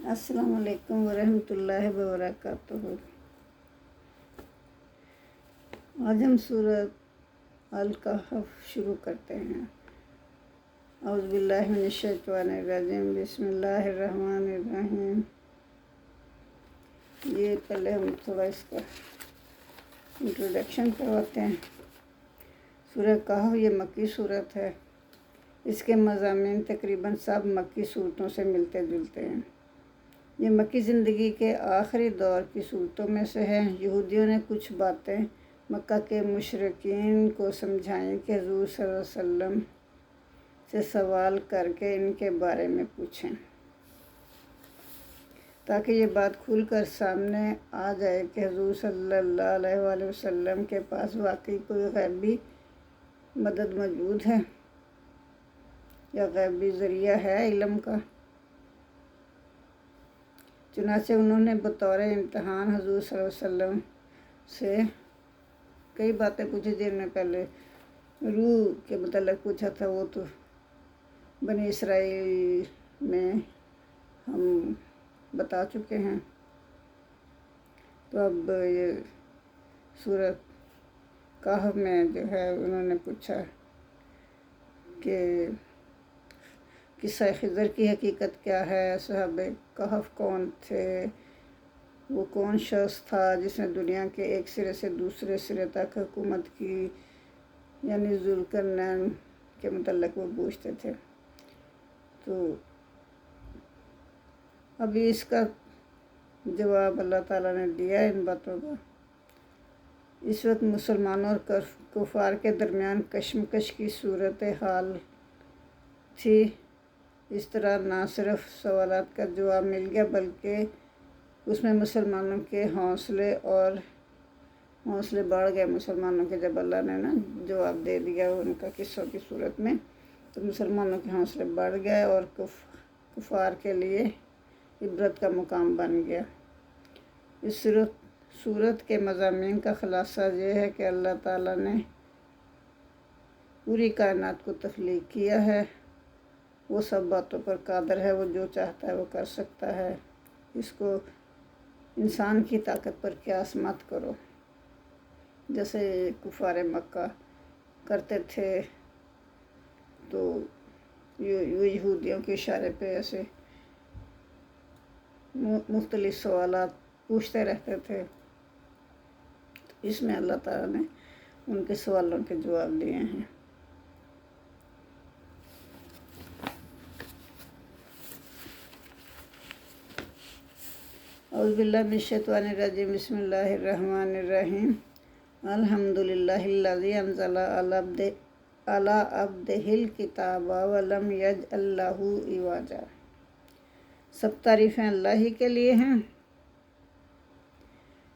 अस्सलाम वालेकुम वरहमतुल्लाहि वबरकातुहू। आज हम सूरत अल-कहफ शुरू करते हैं। औज़ु बिल्लाहि मिनश शैतानिर रजीम, बिस्मिल्लाहिर्रहमानिर्रहीम। ये पहले हम थोड़ा इसका इंट्रोडक्शन करवाते हैं। सूरह कहफ ये मक्की सूरत है। इसके मज़ामीन तकरीबन सब मक्की सूरतों से मिलते जुलते हैं। ये मक्की ज़िंदगी के आखिरी दौर की सूरतों में से है। यहूदियों ने कुछ बातें मक्का के मुशरिकीन को समझाएं कि हुज़ूर सल्लल्लाहु अलैहि वसल्लम से सवाल करके इनके बारे में पूछें, ताकि ये बात खुलकर सामने आ जाए कि हुज़ूर सल्लल्लाहु अलैहि वसल्लम के पास वाकई कोई गैबी मदद मौजूद है या गैबी ज़रिया है इल्म का। चुनांचे उन्होंने बतौर इम्तहान हुज़ूर सल्लल्लाहु अलैहि वसल्लम से कई बातें पूछी, जिनमें पहले रूह के मतलब पूछा था। वो तो बनी इसराइल में हम बता चुके हैं। तो अब ये सूरत कहफ में जो है उन्होंने पूछा कि किस्सा खिज़र की हकीकत क्या है, सहाबे कहफ कौन थे, वो कौन शख्स था जिसने दुनिया के एक सिरे से दूसरे सिरे तक हुकूमत की, यानी ज़ुल्करनैन के मतलब वो पूछते थे। तो अभी इसका जवाब अल्लाह ताला ने दिया इन बातों का। इस वक्त मुसलमानों और कुफार के दरमियान कशमकश की सूरत हाल थी। इस तरह ना सिर्फ सवालात का जवाब मिल गया, बल्कि उसमें मुसलमानों के हौसले बढ़ गए। मुसलमानों के जब अल्लाह ने ना जवाब दे दिया उनका किस्सों की सूरत में, तो मुसलमानों के हौसले बढ़ गए और कुफार के लिए इबरत का मुकाम बन गया। इस सूरत के मज़ामीन का ख़ुलासा ये है कि अल्लाह ताला ने पूरी कायनात को तख्लीक किया है। वो सब बातों पर कादिर है, वो जो चाहता है वो कर सकता है। इसको इंसान की ताकत पर क़यास मत करो, जैसे कुफार मक्का करते थे। तो यहूदियों के इशारे पे ऐसे मुख्तलिफ सवालात पूछते रहते थे। तो इसमें अल्लाह ताला ने उनके सवालों के जवाब दिए हैं। औज़ु बिल्लाहि मिनश शैतानिर रजीम, बिस्मिल्लाहिर्रहमानिर्रहीम। अल्हम्दुलिल्लाहिल्लज़ी अंज़ला अला अब्दिहिल किताबा व लम यजअल लहू इवाजा। सब तारीफ़ें अल्लाह ही के लिए हैं,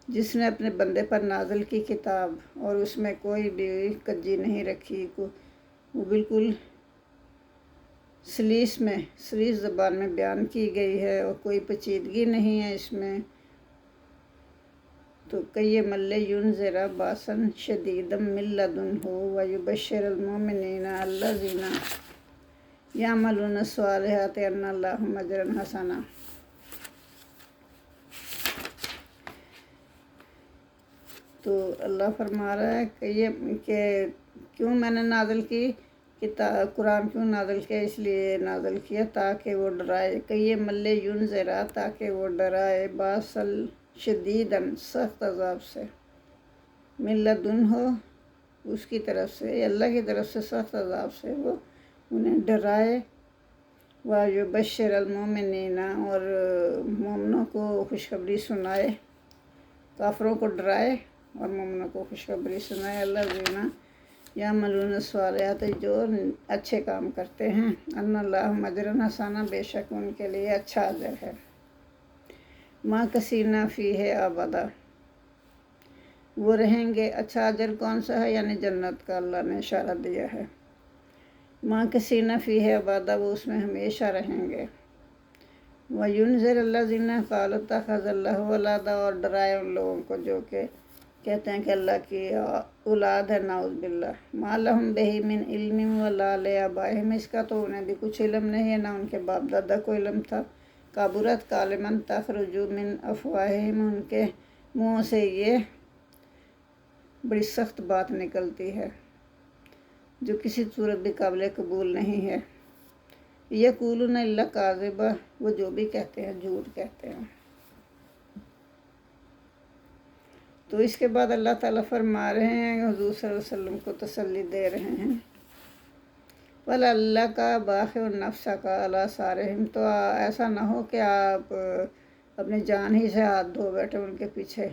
जिसने अपने बंदे पर नाज़िल की किताब और उसमें कोई भी कज्जी नहीं रखी। वो बिल्कुल सलीस ज़बान में बयान की गई है और कोई पेचीदगी नहीं है इसमें। तो कई मल्ले युनज़िरा बासन शदीदम मिन लदुन्हु व युबश्शिरुल मुमिनीना अल्लज़ीना यअमलूना स्वालिहाति अन्ना लहुम अजरन हसना। तो अल्लाह फरमा रहा है कि क्यों मैंने नाज़िल की किताब, कुरान क्यों नाज़िल किया, इसलिए नाज़िल किया ताकि वो डराए। कई मल्ले युनज़िरा, ताकि वो डराए, बासल शदीदन सख्त अज़ाब से, मिन लदुन्हु उसकी तरफ से, अल्लाह की तरफ से सख्त अज़ाब से वो उन्हें डराए। व युबश्शिरुल मुमिनीना और मोमिनों को खुशखबरी सुनाए। काफिरों को डराए और मोमिनों को खुशखबरी सुनाए। अल्लज़ीना यअमलूना स्वालिहात, जो अच्छे काम करते हैं। अन्ना लहुम अजरन हसना, बेशक उनके लिए अच्छा अजर है। माँ कसीना फ़ीहे अबदा, वो रहेंगे। अच्छा अजर कौन सा है, यानी जन्नत का अल्लाह ने इशारा दिया है। माँ कसीना फ़ीहे अबदा, वो उसमें हमेशा रहेंगे। व युनज़िर अल्लज़ीना क़ालू इत्तख़ज़ल्लाहु वलदा, और डराए उन लोगों को जो कि कहते हैं कि अल्लाह की औलाद है, नाउज़ बिल्लाह। मा लहुम बिही मिन इल्मिन वला लिआबाइहिम, इसका तो उन्हें भी कुछ इल्म नहीं है, ना उनके बाप दादा को इल्म था। کابرت کالمن تخرج من افواہہم، ان کے منہ سے یہ بڑی سخت بات نکلتی ہے جو کسی صورت بھی قابل قبول نہیں ہے۔ یقولون الا کاذبا، وہ جو بھی کہتے ہیں جھوٹ کہتے ہیں۔ تو اس کے بعد اللہ تعالیٰ فرما رہے ہیں، حضور صلی اللہ علیہ وسلم کو تسلی دے رہے ہیں، وَلَعَلَّكَ بَاخِعٌ نَفْسَكَ عَلَىٰ آثَارِهِمْ، تو ایسا نہ ہو کہ آپ اپنی جان ہی سے ہاتھ دھو بیٹھے ان کے پیچھے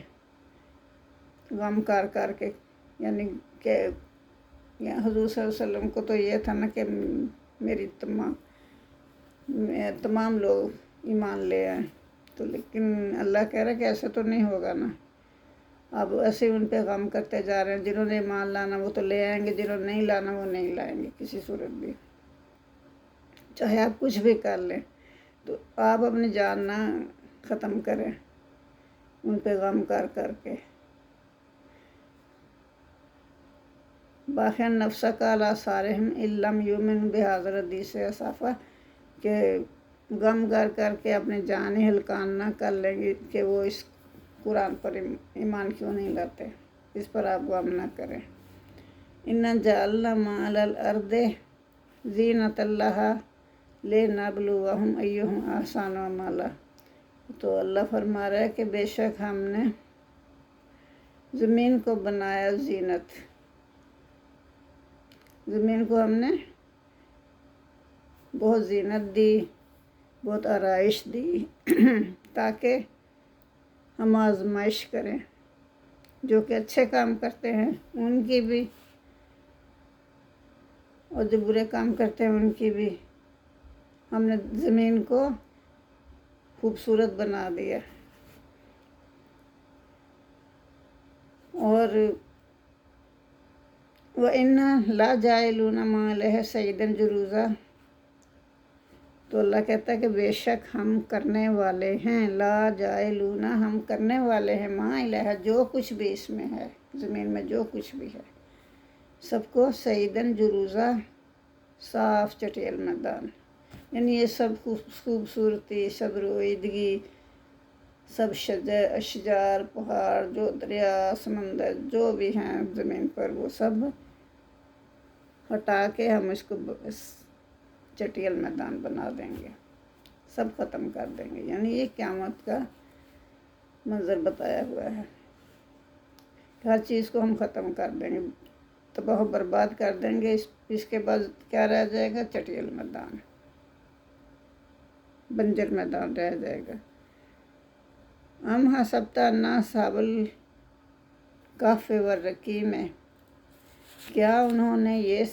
غم کر کر کے، یعنی کہ حضور صلی اللہ علیہ وسلم کو تو یہ تھا نا کہ میری تمام لوگ ایمان لے آئیں، تو لیکن اللہ کہہ رہا ہے کہ ایسا تو نہیں ہوگا نا، اب ایسے ان پہ غم کرتے جا رہے ہیں، جنہوں نے ایمان لانا وہ تو لے آئیں گے، جنہوں نے نہیں لانا وہ نہیں لائیں گے کسی صورت بھی، چاہے آپ کچھ بھی کر لیں، تو آپ اپنی جان نہ ختم کریں ان پہ غم کر کر کے۔ باقی نفسک علی آثارہم ان لم یؤمنوا بہذا الحدیث اسفا، کہ غم کر کر کے اپنی جان ہی ہلکان نہ کر لیں گے کہ وہ اس قرآن پر ایمان کیوں نہیں لاتے، اس پر آپ غم نہ کریں۔ اِنَّا جَعَلْنَا مَا عَلَى الْأَرْضِ زِینَةً لَهَا لِنَبْلُوَهُمْ أَیُّهُمْ أَحْسَنُ عَمَلًا، تو اللہ فرما رہا ہے کہ بے شک ہم نے زمین کو بنایا زینت، زمین کو ہم نے بہت زینت دی، بہت آرائش دی تاکہ ہم آزمائش کریں، جو کہ اچھے کام کرتے ہیں ان کی بھی اور جو برے کام کرتے ہیں ان کی بھی۔ ہم نے زمین کو خوبصورت بنا دیا، اور وَإِنَّا لَجَاعِلُونَ مَا عَلَيْهَا صَعِيدًا جُرُوزًا، تو اللہ کہتا ہے کہ بے شک ہم کرنے والے ہیں، لا جائلون، ہم کرنے والے ہیں، ما علیہا، جو کچھ بھی اس میں ہے، زمین میں جو کچھ بھی ہے، سب کو صعیداً جروزہ، صاف چٹیل میدان، یعنی یہ سب خوبصورتی، سب رویدگی، سب اشجار، پہاڑ، جو دریا، سمندر جو بھی ہیں زمین پر، وہ سب ہٹا کے ہم اس کو چٹیل میدان بنا دیں گے، سب ختم کر دیں گے، یعنی یہ قیامت کا منظر بتایا ہوا ہے، ہر چیز کو ہم ختم کر دیں گے، تباہ و برباد کر دیں گے، اس کے بعد کیا رہ جائے گا؟ چٹیل میدان، بنجر میدان رہ جائے گا۔ ام حسبت ان اصحاب الکہف والرقیم، کیا انہوں نے یہ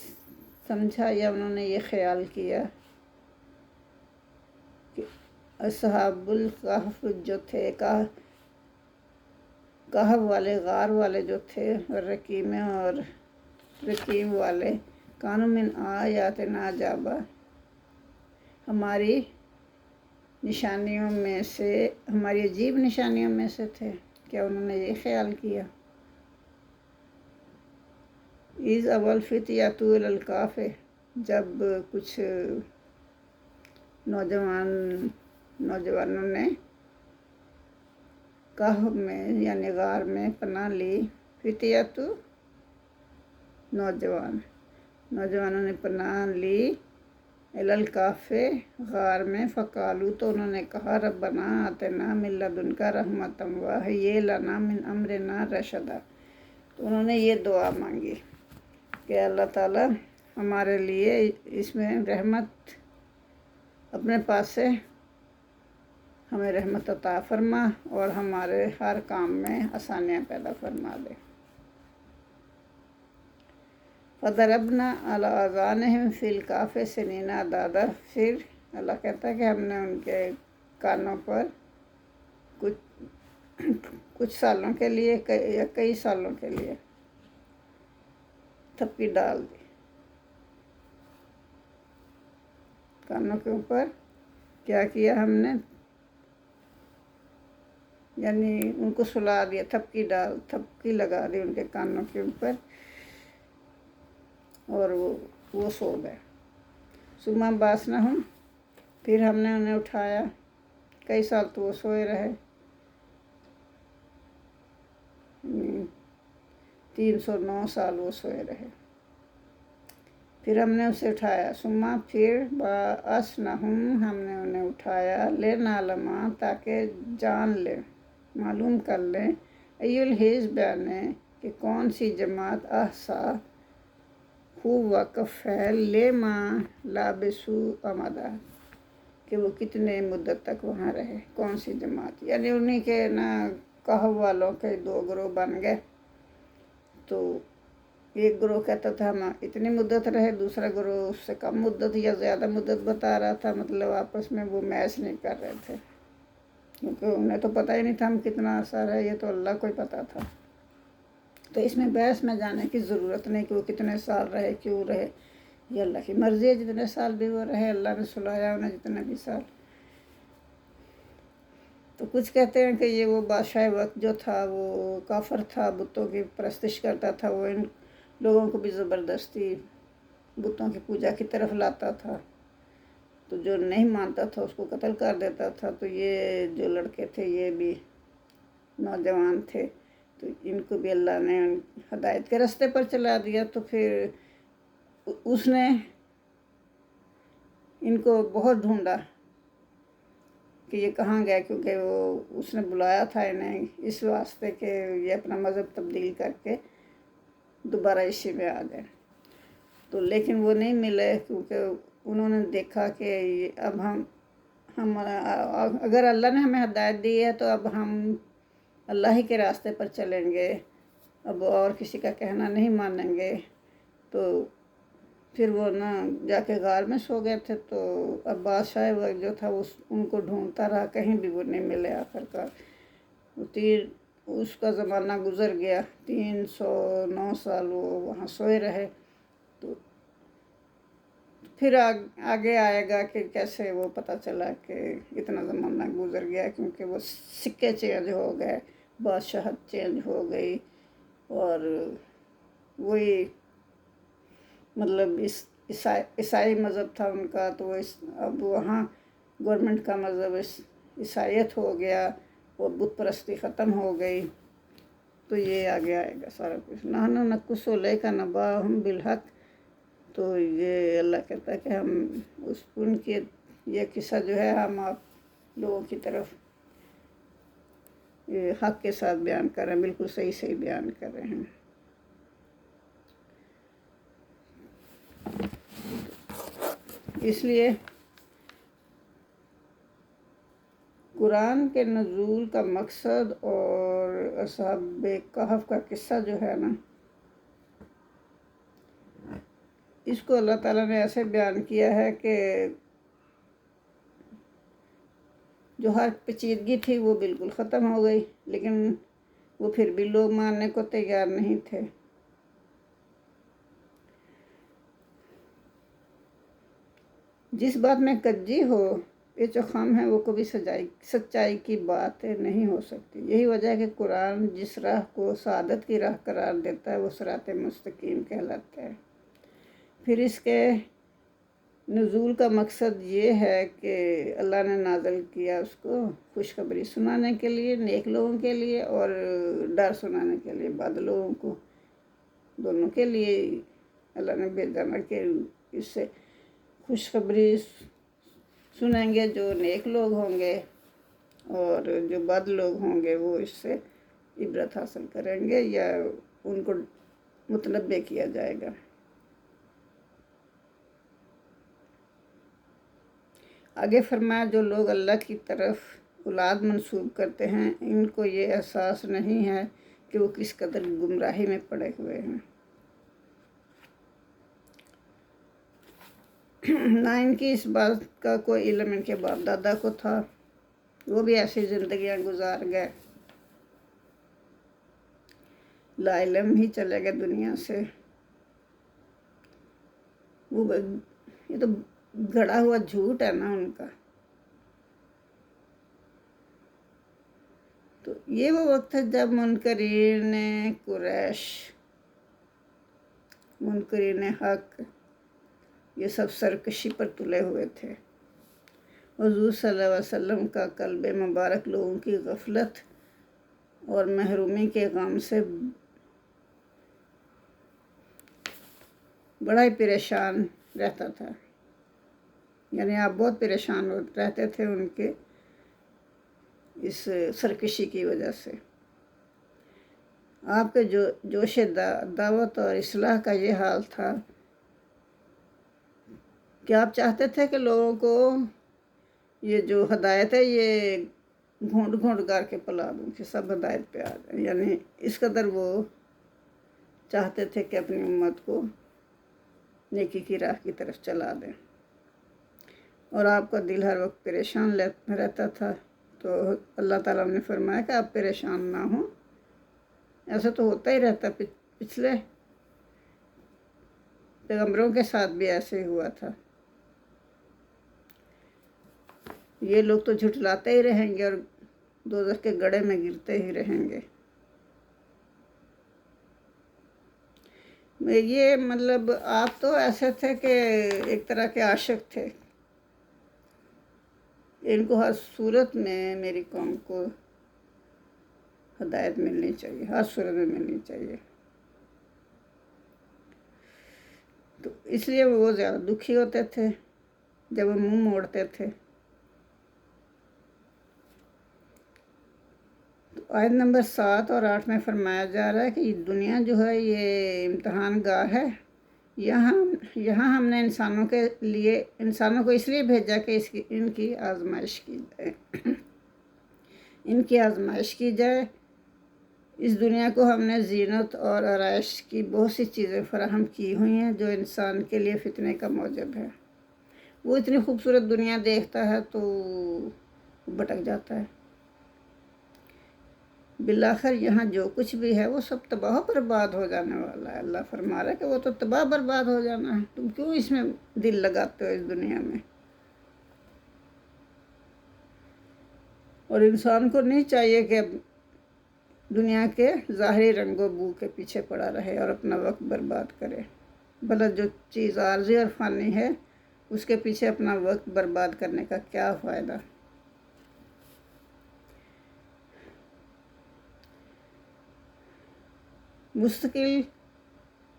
سمجھا یا انہوں نے یہ خیال کیا کہ اصحاب الکہف جو تھے، کہف والے، غار والے جو تھے، والرقیم، اور رقیم والے، کانوا من آیاتنا عجبا، ہماری نشانیوں میں سے، ہماری عجیب نشانیوں میں سے تھے، کیا انہوں نے یہ خیال کیا؟ اذ اول فتیۃ الی الکہف، جب کچھ نوجوانوں نے کہف میں یعنی غار میں پناہ لی، فتیۃ نوجوانوں نے پناہ لی، الی الکہف، غار میں، فقالوا، تو انہوں نے کہا، ربنا آتنا من لدنک رحمۃ وہیئ لنا من امرنا رشدا، تو انہوں نے یہ دعا مانگی کہ اللہ تعالیٰ ہمارے لیے اس میں رحمت اپنے پاس سے ہمیں رحمت عطا فرما اور ہمارے ہر کام میں آسانیاں پیدا فرما دے۔ فَضَرَبْنَا عَلَىٰ آذَانِهِمْ فِي الْكَهْفِ سِنِينَ عَدَدًا، پھر اللہ کہتا ہے کہ ہم نے ان کے کانوں پر کچھ سالوں کے لیے یا کئی سالوں کے لیے تھپی ڈال دی، کانوں کے اوپر کیا کیا ہم نے؟ یعنی ان کو سلا دیا، تھپکی لگا دی ان کے کانوں کے اوپر، اور وہ سو گئے۔ ثم بعثناہم، پھر ہم نے انہیں اٹھایا، कई साल तो वो सोए रहे, 309 साल वो सोए रहे। फिर हमने उसे उठाया, सुमा फिर बाअसनहुम, हमने उन्हें उठाया, ले नालमा, ताकि जान ले, मालूम कर लें, अयुल हिज़्बैन, कि कौन सी जमात अहसा खूब वाक़फ़ है, ले माँ लाबिसू अमदा, कि वो कितने मुद्दत तक वहाँ रहे, कौन सी जमात, यानी उन्हीं के ना कहव वालों के दो ग्रोह बन गए। तो एक ग्रोह कहता था हम इतनी मुद्दत रहे, दूसरा ग्रोह उससे कम मुद्दत या ज़्यादा मुद्दत बता रहा था। मतलब आपस में वो मैच नहीं कर रहे थे, क्योंकि उन्हें तो पता ही नहीं था हम कितना असर है, ये तो अल्लाह को ही पता था। तो इसमें बहस में जाने की ज़रूरत नहीं कि वो कितने साल रहे, क्यों रहे, ये अल्लाह की मर्ज़ी है। जितने साल भी वो रहे, अल्लाह ने सुलाया उन्हें जितने भी साल। तो कुछ कहते हैं कि ये वो बादशाह वक्त जो था वो काफर था, बुतों की परस्तिश करता था, वो इन लोगों को भी ज़बरदस्ती बुतों की पूजा की तरफ लाता था। तो जो नहीं मानता था उसको कत्ल कर देता था। तो ये जो लड़के थे ये भी नौजवान थे, तो इनको भी अल्लाह ने हदायत के रास्ते पर चला दिया। तो फिर उसने इनको बहुत ढूंढा कि ये कहाँ गया, क्योंकि वो उसने बुलाया था इन्हें इस वास्ते कि ये अपना मज़हब तब्दील करके दोबारा इसी में आ जाए। तो लेकिन वो नहीं मिले, क्योंकि उन्होंने देखा कि अब हम अगर अल्लाह ने हमें हदायत दी है तो अब हम अल्लाह ही के रास्ते पर चलेंगे, अब और किसी का कहना नहीं मानेंगे। तो फिर वो ना जाके गार में सो गए थे। तो अब बादशाह वक्त जो था उनको ढूंढता रहा, कहीं भी वो नहीं मिले। आखिरकार उसका ज़माना गुज़र गया, 309 साल वो वहाँ सोए रहे। तो फिर आगे आएगा कि कैसे वो पता चला कि इतना ज़माना गुज़र गया, क्योंकि वो सिक्के चेंज हो गए, बादशाहत चेंज हो गई, और वही मतलब ईसाई मज़हब था उनका। तो अब वहाँ गवर्नमेंट का मज़हब ईसाइयत हो गया, और बुत परस्ती ख़त्म हो गई। तो ये आगे आएगा सारा कुछ। नहनु नक़ुस्सु अलैका नबअहुम बिलहक़। तो ये अल्लाह कहता है कि हम उनके ये किस्सा जो है हम आप लोगों की तरफ ये हक़ के साथ बयान कर रहे हैं, बिल्कुल सही सही बयान कर रहे हैं। इसलिए कुरान के नज़ूल का मकसद और असहाबे कहफ का किस्सा जो है ना, इसको अल्लाह ताला ने ऐसे बयान किया है कि जो हर पेचीदगी थी वो बिल्कुल ख़त्म हो गई, लेकिन वो फिर भी लोग मानने को तैयार नहीं थे। जिस बात में कज्जी हो, ये जो खाम है, वो कभी सच्चाई की बात नहीं हो सकती। यही वजह है कि कुरान जिस राह को सादत की राह करार देता है वो सिरात मुस्तकीम कहलाता है। फिर इसके नुज़ूल का मकसद ये है कि अल्लाह ने नाज़िल किया उसको खुशखबरी सुनाने के लिए नेक लोगों के लिए, और डर सुनाने के लिए बद लोगों को, दोनों के लिए अल्लाह ने भेजा ना कि इससे खुशखबरी सुनेंगे जो नेक लोग होंगे, और जो बद लोग होंगे वो इससे इबरत हासिल करेंगे या उनको मुतनब्बे किया जाएगा। आगे फरमाया, जो लोग अल्लाह की तरफ औलाद मंसूब करते हैं, इनको ये एहसास नहीं है कि वो किस कदर गुमराही में पड़े हुए हैं। ना इनकी इस बात का कोई इल्म इनके बाप दादा को था, वो भी ऐसी ज़िंदगियां गुजार गए, ला इल्म ही चले गए दुनिया से। वो ये तो गड़ा हुआ झूठ है ना उनका। तो ये वो वक्त है जब मुनकरीन हक ये सब सरकशी पर तुले हुए थे, हुज़ूर सल्लल्लाहु अलैहि वसल्लम का क़ल्ब मुबारक लोगों की गफलत और महरूमी के गम से बड़ा ही परेशान रहता था। यानी आप बहुत परेशान रहते थे उनके इस सरकशी की वजह से। आपके जोश दावत और इस्लाह का ये हाल था कि आप चाहते थे कि लोगों को ये जो हदायत है ये घूंट घूंट करके पिला दूँ कि सब हदायत पे आ जाए। यानी इस कदर वो चाहते थे कि अपनी उम्मत को नेकी की राह की तरफ चला दें। और आपका दिल हर वक्त परेशान रहता था। तो अल्लाह ताला ने फरमाया कि आप परेशान ना हो। ऐसा तो होता ही रहता, पिछले पैगंबरों के साथ भी ऐसे ही हुआ था। ये लोग तो झुठलाते ही रहेंगे और दोज़ख के गड्ढे में गिरते ही रहेंगे। ये मतलब आप तो ऐसे थे कि एक तरह के आशिक थे। इनको हर सूरत में मेरी कौम को हदायत मिलनी चाहिए, हर सूरत में मिलनी चाहिए। तो इसलिए वो ज़्यादा दुखी होते थे जब वो मुंह मोड़ते थे। तो आयत नंबर 7 और 8 में फरमाया जा रहा है कि दुनिया जो है ये इम्तहान गाह है। यहाँ हमने इंसानों को इसलिए भेजा कि इनकी आजमाइश की जाए इनकी आजमाइश की जाए। इस दुनिया को हमने जीनत और आराइश की बहुत सी चीज़ें फराहम की हुई हैं जो इंसान के लिए फितने का मौजब है। वो इतनी खूबसूरत दुनिया देखता है तो भटक जाता है। बिलाखिर यहाँ जो कुछ भी है वो सब तबाह बर्बाद हो जाने वाला है। अल्लाह फरमा रहा है कि वो तो तबाह बर्बाद हो जाना है। तुम क्यों इसमें दिल लगाते हो इस दुनिया में। और इंसान को नहीं चाहिए कि दुनिया के ज़ाहिरी रंगो बू के पीछे पड़ा रहे और अपना वक्त बर्बाद करे। भला जो चीज़ आर्जी और फ़ानी है उसके पीछे अपना वक्त बर्बाद करने का क्या फ़ायदा। मुस्तकिल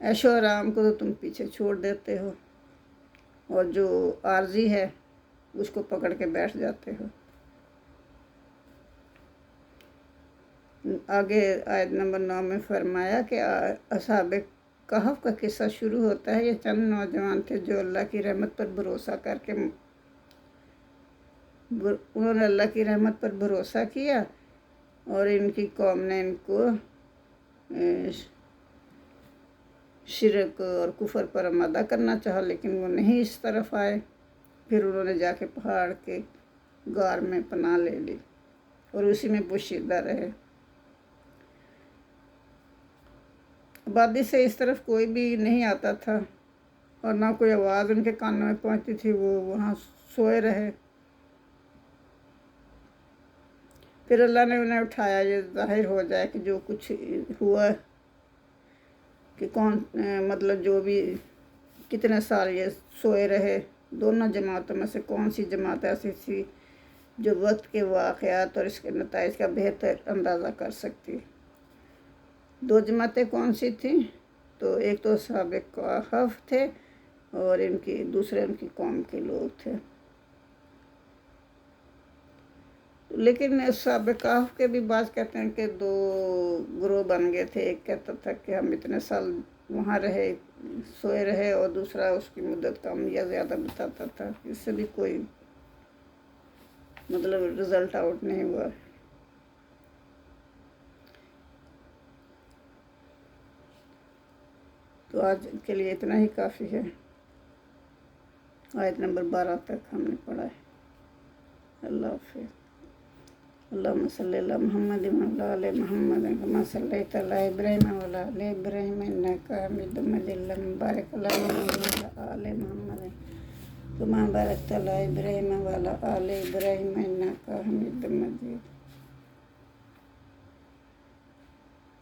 ऐशो आराम को तो तुम पीछे छोड़ देते हो और जो आर्जी है उसको पकड़ के बैठ जाते हो। आगे आयत नंबर 9 में फरमाया कि असहाबे कहफ का किस्सा शुरू होता है। ये चंद नौजवान थे जो अल्लाह की रहमत पर भरोसा करके उन्होंने अल्लाह की रहमत पर भरोसा किया और इनकी कौम ने इनको शिरक और कुफर पर आमादा करना चाहा, लेकिन वो नहीं इस तरफ आए। फिर उन्होंने जाके पहाड़ के गार में पनाह ले ली और उसी में पोशीदा रहे। आबादी से इस तरफ कोई भी नहीं आता था और ना कोई आवाज़ उनके कानों में पहुंचती थी। वो वहाँ सोए रहे। फिर अल्लाह ने उन्हें उठाया, ये जाहिर हो जाए कि जो कुछ हुआ कि मतलब जो भी कितने साल ये सोए रहे। दोनों जमातों में से कौन सी जमात ऐसी थी जो वक्त के वाक़यात और इसके नताइज का बेहतर अंदाज़ा कर सकती। दो जमातें कौन सी थी? तो एक तो असहाबे कहफ थे और दूसरे उनकी कौम के लोग थे। लेकिन असहाबे कहफ के भी बात कहते हैं कि दो ग्रोह बन गए थे। एक कहता था कि हम इतने साल वहाँ रहे, सोए रहे, और दूसरा उसकी मुद्दत कम या ज़्यादा बताता था। इससे भी कोई मतलब रिज़ल्ट आउट नहीं हुआ। तो आज के लिए इतना ही काफ़ी है। आयत नंबर 12 तक हमने पढ़ा है। अल्लाह हाफ़िज़। अल्लाहुम्मा सल्ली अला मुहम्मद व अला मुहम्मद कमा सल्लैता अला इब्राहीम व अला आलि इब्राहीम इन्नका हमीदुम मजीद। अल्लाहुम्मा बारिक अला मुहम्मद व आलि मुहम्मद कमा बारकता अला इब्राहीम व अला आलि इब्राहीम इन्नका हमीदुम मजीद।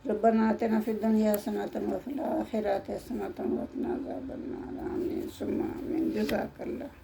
रब्बना आतिना फिद दुनिया हसनतन व फिल आखिरति हसनतन व क़िना अज़ाबन्नार। आमीन सुम्मा आमीन। जज़ाकल्लाह।